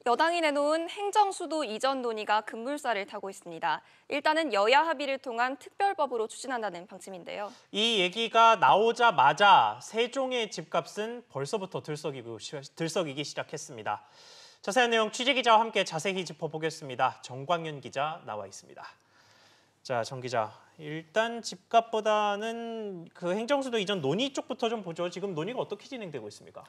여당이 내놓은 행정수도 이전 논의가 급물살을 타고 있습니다. 일단은 여야 합의를 통한 특별법으로 추진한다는 방침인데요. 이 얘기가 나오자마자 세종의 집값은 벌써부터 들썩이기 시작했습니다. 자세한 내용 취재기자와 함께 자세히 짚어보겠습니다. 정광윤 기자 나와 있습니다. 자, 정 기자, 일단 집값보다는 그 행정수도 이전 논의 쪽부터 좀 보죠. 지금 논의가 어떻게 진행되고 있습니까?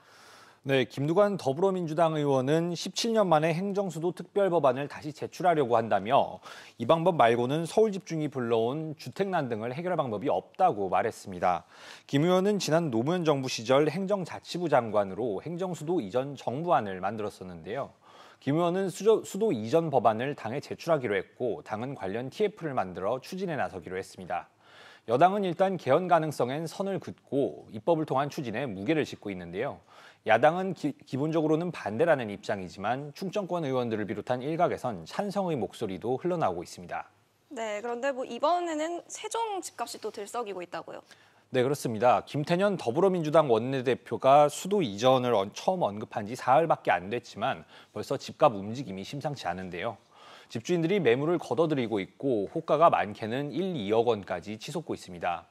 네, 김두관 더불어민주당 의원은 17년 만에 행정수도 특별법안을 다시 제출하려고 한다며 이 방법 말고는 서울 집중이 불러온 주택난 등을 해결할 방법이 없다고 말했습니다. 김 의원은 지난 노무현 정부 시절 행정자치부 장관으로 행정수도 이전 정부안을 만들었었는데요. 김 의원은 수도 이전 법안을 당에 제출하기로 했고 당은 관련 TF를 만들어 추진에 나서기로 했습니다. 여당은 일단 개헌 가능성엔 선을 긋고 입법을 통한 추진에 무게를 싣고 있는데요. 야당은 기본적으로는 반대라는 입장이지만 충청권 의원들을 비롯한 일각에선 찬성의 목소리도 흘러나오고 있습니다. 네, 그런데 이번에는 세종 집값이 또 들썩이고 있다고요. 네, 그렇습니다. 김태년 더불어민주당 원내대표가 수도 이전을 처음 언급한 지 사흘밖에 안 됐지만 벌써 집값 움직임이 심상치 않은데요. 집주인들이 매물을 걷어들이고 있고 호가가 많게는 1, 2억 원까지 치솟고 있습니다.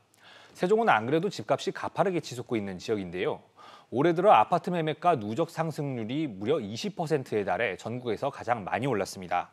세종은 안 그래도 집값이 가파르게 치솟고 있는 지역인데요. 올해 들어 아파트 매매가 누적 상승률이 무려 20%에 달해 전국에서 가장 많이 올랐습니다.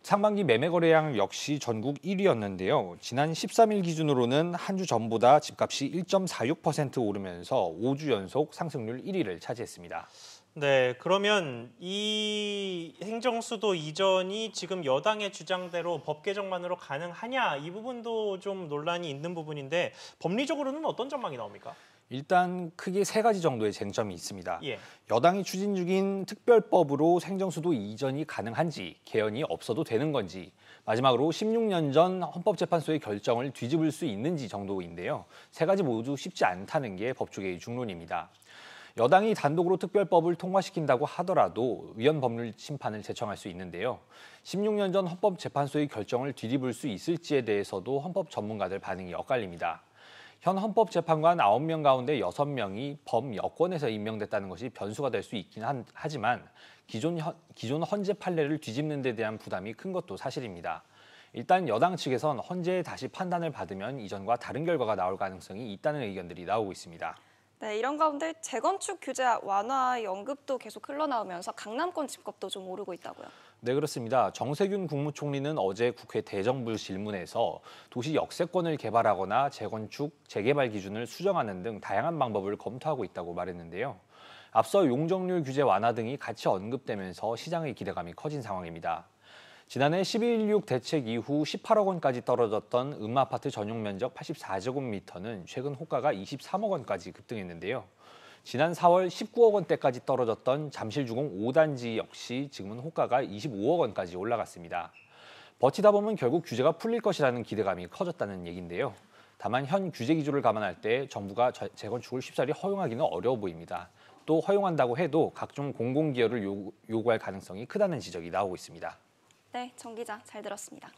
상반기 매매 거래량 역시 전국 1위였는데요. 지난 13일 기준으로는 한 주 전보다 집값이 1.46% 오르면서 5주 연속 상승률 1위를 차지했습니다. 네, 그러면 이 행정수도 이전이 지금 여당의 주장대로 법 개정만으로 가능하냐, 이 부분도 좀 논란이 있는 부분인데 법리적으로는 어떤 전망이 나옵니까? 일단 크게 세 가지 정도의 쟁점이 있습니다. 예. 여당이 추진 중인 특별법으로 행정수도 이전이 가능한지, 개헌이 없어도 되는 건지, 마지막으로 16년 전 헌법재판소의 결정을 뒤집을 수 있는지 정도인데요. 세 가지 모두 쉽지 않다는 게 법조계의 중론입니다. 여당이 단독으로 특별법을 통과시킨다고 하더라도 위헌 법률 심판을 제청할 수 있는데요. 16년 전 헌법재판소의 결정을 뒤집을 수 있을지에 대해서도 헌법 전문가들 반응이 엇갈립니다. 현 헌법재판관 9명 가운데 6명이 범여권에서 임명됐다는 것이 변수가 될 수 있긴 하지만 기존 헌재 판례를 뒤집는 데 대한 부담이 큰 것도 사실입니다. 일단 여당 측에선 헌재에 다시 판단을 받으면 이전과 다른 결과가 나올 가능성이 있다는 의견들이 나오고 있습니다. 네, 이런 가운데 재건축 규제 완화의 언급도 계속 흘러나오면서 강남권 집값도 좀 오르고 있다고요. 네, 그렇습니다. 정세균 국무총리는 어제 국회 대정부 질문에서 도시 역세권을 개발하거나 재건축, 재개발 기준을 수정하는 등 다양한 방법을 검토하고 있다고 말했는데요. 앞서 용적률 규제 완화 등이 같이 언급되면서 시장의 기대감이 커진 상황입니다. 지난해 12.16 대책 이후 18억 원까지 떨어졌던 음아파트 전용 면적 84제곱미터는 최근 호가가 23억 원까지 급등했는데요. 지난 4월 19억 원대까지 떨어졌던 잠실주공 5단지 역시 지금은 호가가 25억 원까지 올라갔습니다. 버티다 보면 결국 규제가 풀릴 것이라는 기대감이 커졌다는 얘기인데요. 다만 현 규제 기조를 감안할 때 정부가 재건축을 쉽사리 허용하기는 어려워 보입니다. 또 허용한다고 해도 각종 공공기여를 요구할 가능성이 크다는 지적이 나오고 있습니다. 네, 정 기자 잘 들었습니다.